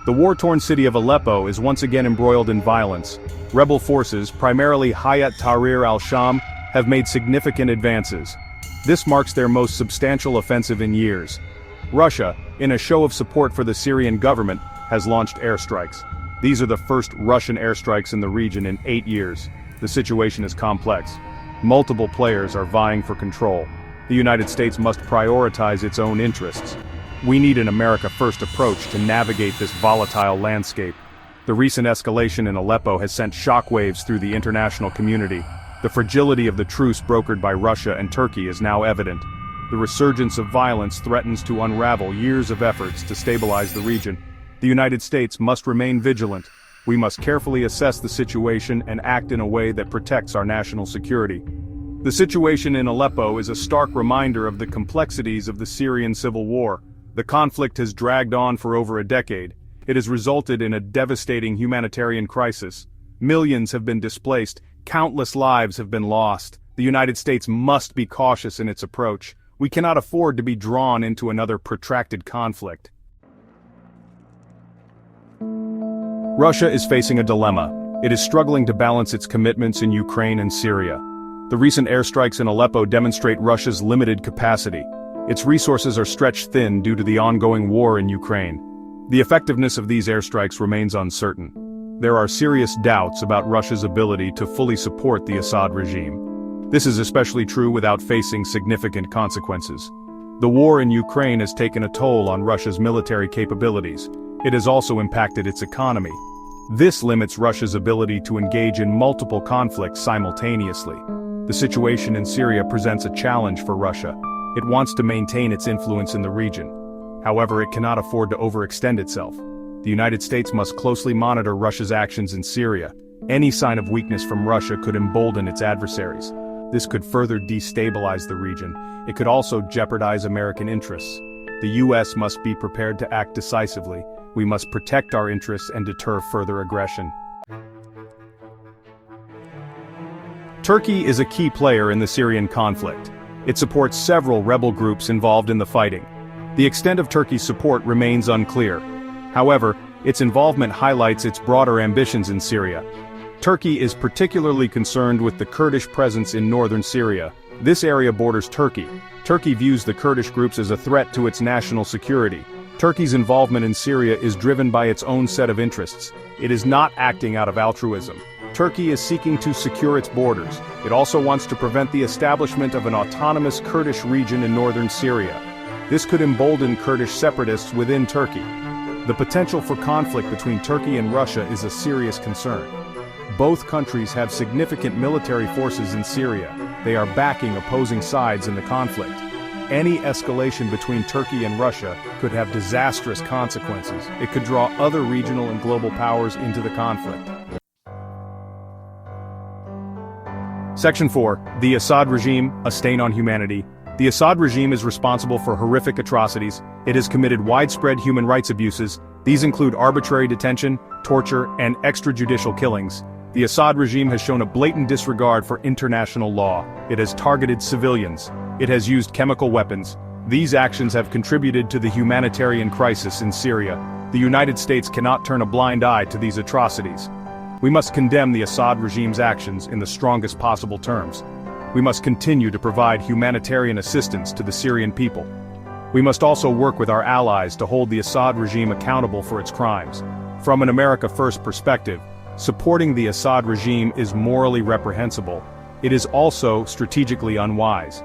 The war-torn city of Aleppo is once again embroiled in violence. Rebel forces, primarily Hayat Tahrir al-Sham, have made significant advances. This marks their most substantial offensive in years. Russia, in a show of support for the Syrian government, has launched airstrikes. These are the first Russian airstrikes in the region in 8 years. The situation is complex. Multiple players are vying for control. The United States must prioritize its own interests. We need an America-first approach to navigate this volatile landscape. The recent escalation in Aleppo has sent shockwaves through the international community. The fragility of the truce brokered by Russia and Turkey is now evident. The resurgence of violence threatens to unravel years of efforts to stabilize the region. The United States must remain vigilant. We must carefully assess the situation and act in a way that protects our national security. The situation in Aleppo is a stark reminder of the complexities of the Syrian civil war. The conflict has dragged on for over a decade. It has resulted in a devastating humanitarian crisis. Millions have been displaced, countless lives have been lost. The United States must be cautious in its approach. We cannot afford to be drawn into another protracted conflict. Russia is facing a dilemma. It is struggling to balance its commitments in Ukraine and Syria. The recent airstrikes in Aleppo demonstrate Russia's limited capacity. Its resources are stretched thin due to the ongoing war in Ukraine. The effectiveness of these airstrikes remains uncertain. There are serious doubts about Russia's ability to fully support the Assad regime. This is especially true without facing significant consequences. The war in Ukraine has taken a toll on Russia's military capabilities. It has also impacted its economy. This limits Russia's ability to engage in multiple conflicts simultaneously. The situation in Syria presents a challenge for Russia. It wants to maintain its influence in the region. However, it cannot afford to overextend itself. The United States must closely monitor Russia's actions in Syria. Any sign of weakness from Russia could embolden its adversaries. This could further destabilize the region. It could also jeopardize American interests. The U.S. must be prepared to act decisively. We must protect our interests and deter further aggression. Turkey is a key player in the Syrian conflict. It supports several rebel groups involved in the fighting. The extent of Turkey's support remains unclear. However, its involvement highlights its broader ambitions in Syria. Turkey is particularly concerned with the Kurdish presence in northern Syria. This area borders Turkey. Turkey views the Kurdish groups as a threat to its national security. Turkey's involvement in Syria is driven by its own set of interests. It is not acting out of altruism. Turkey is seeking to secure its borders. It also wants to prevent the establishment of an autonomous Kurdish region in northern Syria. This could embolden Kurdish separatists within Turkey. The potential for conflict between Turkey and Russia is a serious concern. Both countries have significant military forces in Syria. They are backing opposing sides in the conflict. Any escalation between Turkey and Russia could have disastrous consequences. It could draw other regional and global powers into the conflict. Section 4. The Assad regime, a stain on humanity. The Assad regime is responsible for horrific atrocities. It has committed widespread human rights abuses. These include arbitrary detention, torture, and extrajudicial killings. The Assad regime has shown a blatant disregard for international law. It has targeted civilians. It has used chemical weapons. These actions have contributed to the humanitarian crisis in Syria. The United States cannot turn a blind eye to these atrocities. We must condemn the Assad regime's actions in the strongest possible terms. We must continue to provide humanitarian assistance to the Syrian people. We must also work with our allies to hold the Assad regime accountable for its crimes. From an America-first perspective, supporting the Assad regime is morally reprehensible. It is also strategically unwise.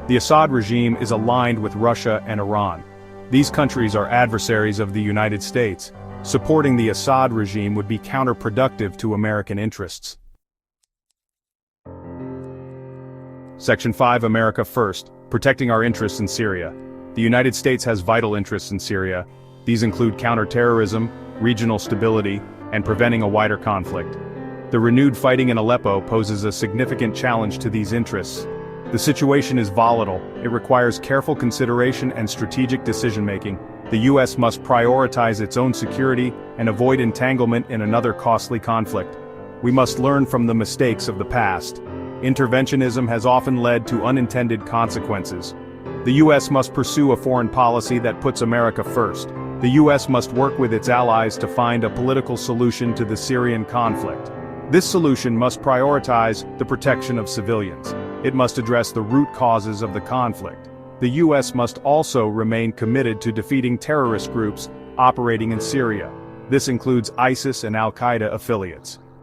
The Assad regime is aligned with Russia and Iran. These countries are adversaries of the United States. Supporting the Assad regime would be counterproductive to American interests. Section 5. America First, protecting our interests in Syria. The United States has vital interests in Syria. These include counterterrorism, regional stability, and preventing a wider conflict. The renewed fighting in Aleppo poses a significant challenge to these interests. The situation is volatile. It requires careful consideration and strategic decision-making. The U.S. must prioritize its own security and avoid entanglement in another costly conflict. We must learn from the mistakes of the past. Interventionism has often led to unintended consequences. The U.S. must pursue a foreign policy that puts America first. The US must work with its allies to find a political solution to the Syrian conflict. This solution must prioritize the protection of civilians. It must address the root causes of the conflict. The US must also remain committed to defeating terrorist groups operating in Syria. This includes ISIS and Al-Qaeda affiliates.